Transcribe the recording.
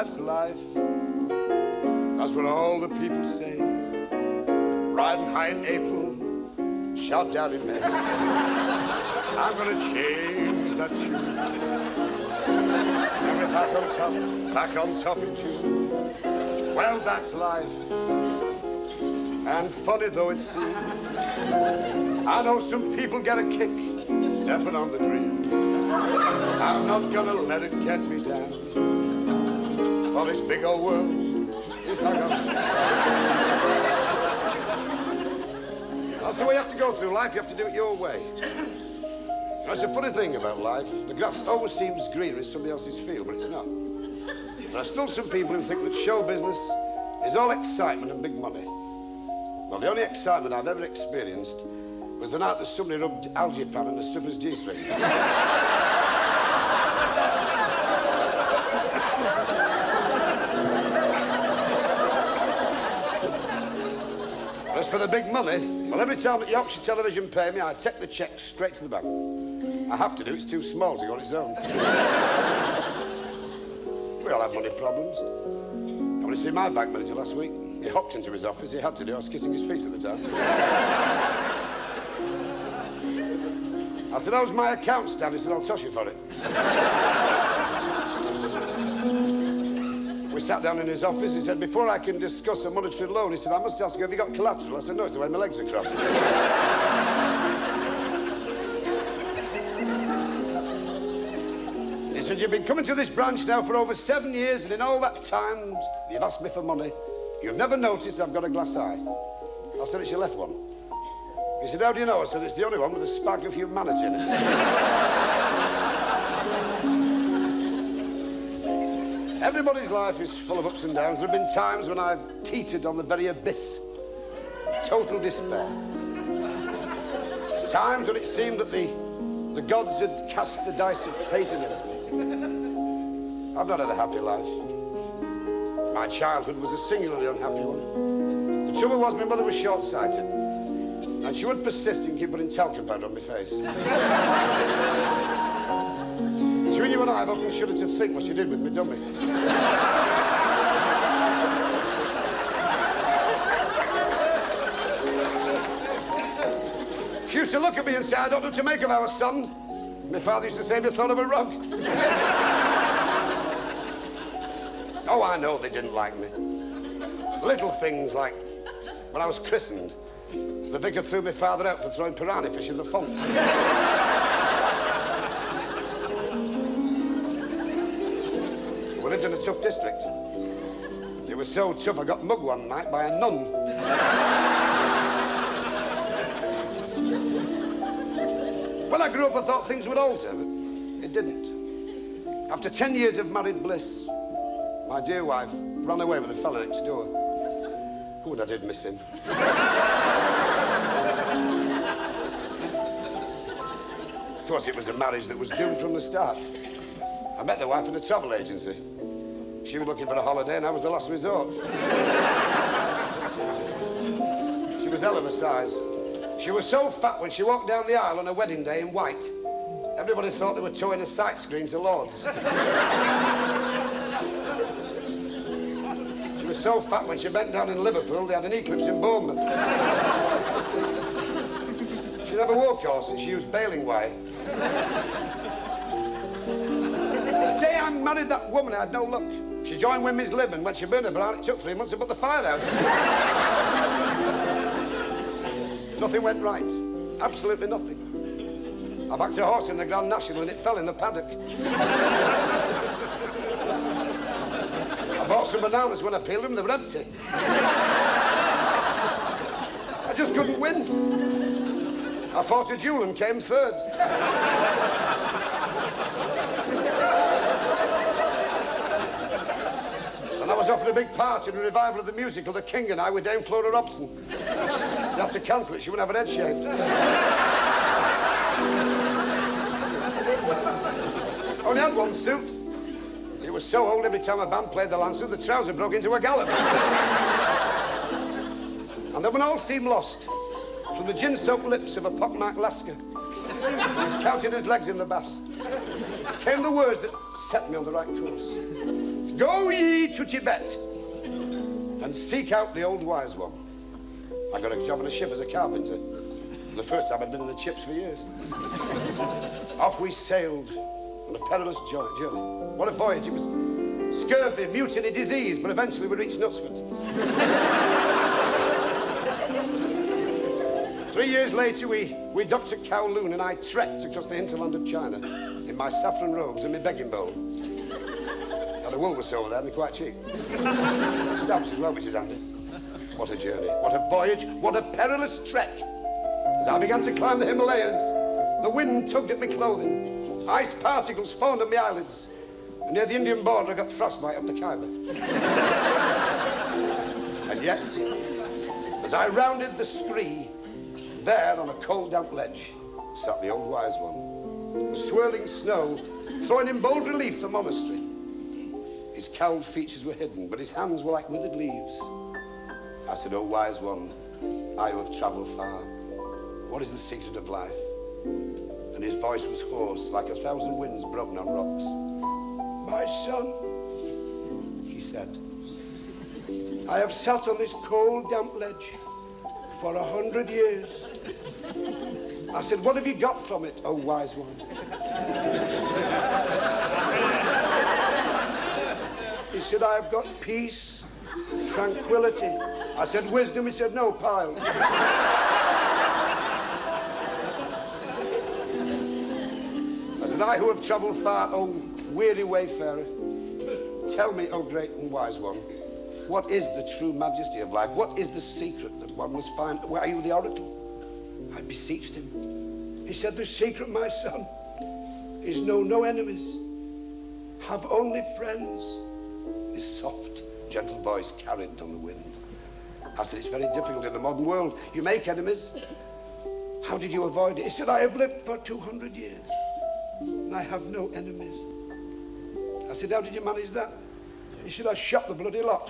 that's life. That's what all the people say. Riding high in April, shot down in May. I'm gonna change that tune. And we're back on top in June. Well, that's life. And funny though it seems, I know some people get a kick stepping on the dream. I'm not gonna let it get me down. For this big old world is like a... That's the way you have to go through life. You have to do it your way. That's a funny thing about life. The grass always seems greener in somebody else's field, but it's not. There are still some people who think that show business is all excitement and big money. Well, the only excitement I've ever experienced was the night that somebody rubbed algapan in a stripper's G-string. As for the big money, well, every time that Yorkshire Television pay me, I take the cheque straight to the bank. I have to do, it's too small to go on its own. We all have money problems. I want to see my bank manager last week. He hopped into his office, he had to do, I was kissing his feet at the time. I said, how's my account stand? He said, I'll toss you for it. We sat down in his office, he said, before I can discuss a monetary loan, he said, I must ask you, have you got collateral? I said, no, it's the way my legs are crossed. He said, you've been coming to this branch now for over 7 years, and in all that time, you've asked me for money. You've never noticed I've got a glass eye. I said, it's your left one. He said, how do you know? I said, it's the only one with a spark of humanity in it. Everybody's life is full of ups and downs. There have been times when I've teetered on the very abyss of total despair. Times when it seemed that the gods had cast the dice of fate against me. I've not had a happy life. My childhood was a singularly unhappy one. The trouble was my mother was short-sighted, and she would persist in keep putting talcum powder on my face. Between you and I, I've often shuddered to think what she did with me dummy. She used to look at me and say, I don't know what to make of our son. My father used to say, have you thought of a rug? Oh, I know they didn't like me. Little things like when I was christened, the vicar threw my father out for throwing piranha fish in the font. We lived in a tough district. It was so tough I got mugged one night by a nun. When I grew up, I thought things would alter, but it didn't. After 10 years of married bliss, my dear wife ran away with a fella next door. Oh, and I did miss him. Of course, it was a marriage that was doomed from the start. I met the wife in a travel agency. She was looking for a holiday, and I was the last resort. She was hell of a size. She was so fat when she walked down the aisle on her wedding day in white, everybody thought they were towing a sight screen to Lord's. She was so fat when she bent down in Liverpool, they had an eclipse in Bournemouth. She never wore corsets, she used baling wire. The day I married that woman, I had no luck. She joined Women's Lib, and when she burned her brown, it took 3 months to put the fire out. Nothing went right. Absolutely nothing. I backed a horse in the Grand National and it fell in the paddock. I bought some bananas when I peeled them, they were empty. I just couldn't win. I fought a duel and came third. And I was offered a big part in a revival of the musical The King and I with Dame Flora Robson. They had to cancel it, she wouldn't have her head shaved. Only had one suit. It was so old every time a band played the Lancer, the trouser broke into a gallop. And then when all seemed lost, from the gin-soaked lips of a pockmarked Lascar, he was counting his legs in the bath, came the words that set me on the right course. Go ye to Tibet and seek out the old wise one. I got a job on a ship as a carpenter. The first time I'd been in the chips for years. Off we sailed on a perilous journey. What a voyage. It was scurvy, mutiny, disease, but eventually we reached Knutsford. 3 years later, we docked at Kowloon, and I trekked across the hinterland of China in my saffron robes and my begging bowl. Had a Woolworths over there, and they're quite cheap. Stamps as well, which is handy. What a journey, what a voyage, what a perilous trek. As I began to climb the Himalayas, the wind tugged at my clothing. Ice particles foamed on my eyelids. And near the Indian border, I got frostbite up the Khyber. And yet, as I rounded the scree, there on a cold, damp ledge sat the old wise one. The swirling snow throwing in bold relief the monastery. His cowled features were hidden, but his hands were like withered leaves. I said, "O wise one, I who have travelled far, what is the secret of life?" And his voice was hoarse, like 1,000 winds broken on rocks. "My son," he said, "I have sat on this cold, damp ledge for 100 years. I said, "What have you got from it, O wise one?" He said, "I have got peace, tranquility." I said, "Wisdom?" He said, "No, pile." I said, "I who have travelled far, O weary wayfarer, tell me, O great and wise one, what is the true majesty of life? What is the secret that one must find? Where are you the oracle?" I beseeched him. He said, "The secret, my son, is know no enemies, have only friends." His soft, gentle voice carried on the wind. I said, "It's very difficult in the modern world. You make enemies. How did you avoid it?" He said, "I have lived for 200 years, and I have no enemies." I said, "How did you manage that?" He said, "I shot the bloody lot."